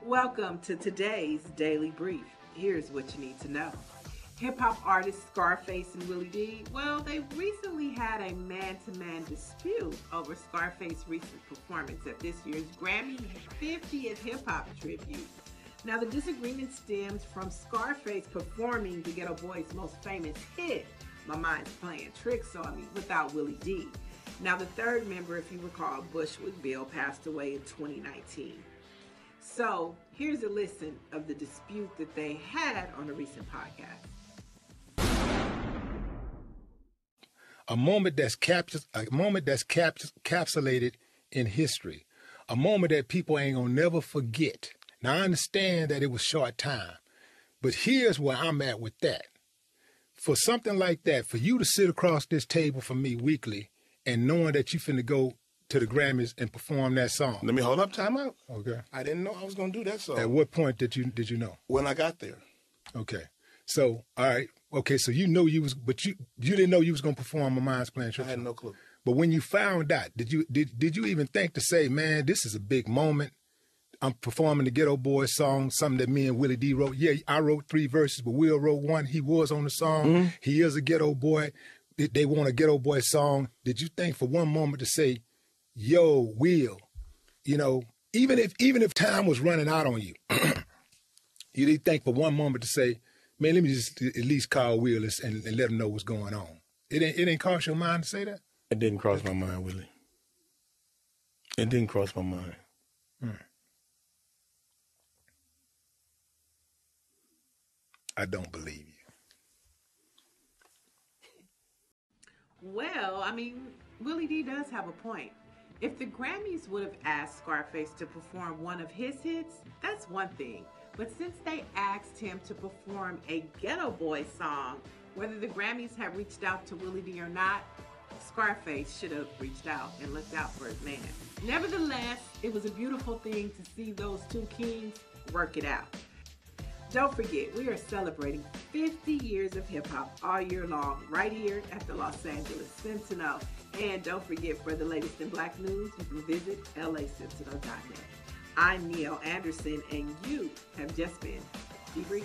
Welcome to today's Daily Brief. Here's what you need to know. Hip-hop artists Scarface and Willie D, well, they recently had a man-to-man dispute over Scarface's recent performance at this year's Grammy 50th Hip-Hop Tribute. Now, the disagreement stems from Scarface performing the Ghetto Boys' most famous hit, My Mind's Playing Tricks on Me, without Willie D. Now, the third member, if you recall, Bushwick Bill, passed away in 2019. So, here's a listen of the dispute that they had on a recent podcast. A moment that's capsulated in history. A moment that people ain't gonna never forget. Now, I understand that it was short time, but here's where I'm at with that. For something like that, for you to sit across this table from me weekly and knowing that you finna go to the Grammys and perform that song. Let me hold up, time out. Okay. I didn't know I was going to do that song. At what point did you know? When I got there. Okay. So, all right. Okay, so you know you was, but you didn't know you was going to perform My Mind's Playing Tricks. I had no clue. But when you found out, did you even think to say, man, this is a big moment? I'm performing the Ghetto Boys song, something that me and Willie D wrote. Yeah, I wrote 3 verses, but Will wrote 1. He was on the song. Mm-hmm. He is a Ghetto Boy. They want a Ghetto Boy song. Did you think for one moment to say, yo, Will, you know, even if time was running out on you, you didn't think for one moment to say, man, let me just at least call Will and let him know what's going on. It didn't cross your mind to say that? It didn't cross my mind, Willie. It didn't cross my mind. I don't believe you. Well, I mean, Willie D does have a point. If the Grammys would have asked Scarface to perform one of his hits, that's one thing. But since they asked him to perform a Ghetto Boy song, whether the Grammys have reached out to Willie D or not, Scarface should have reached out and looked out for his man. Nevertheless, it was a beautiful thing to see those two kings work it out. Don't forget, we are celebrating 50 years of hip-hop all year long right here at the Los Angeles Sentinel. And don't forget, for the latest in Black news, you can visit lasentinel.net. I'm Niele Anderson, and you have just been debriefed.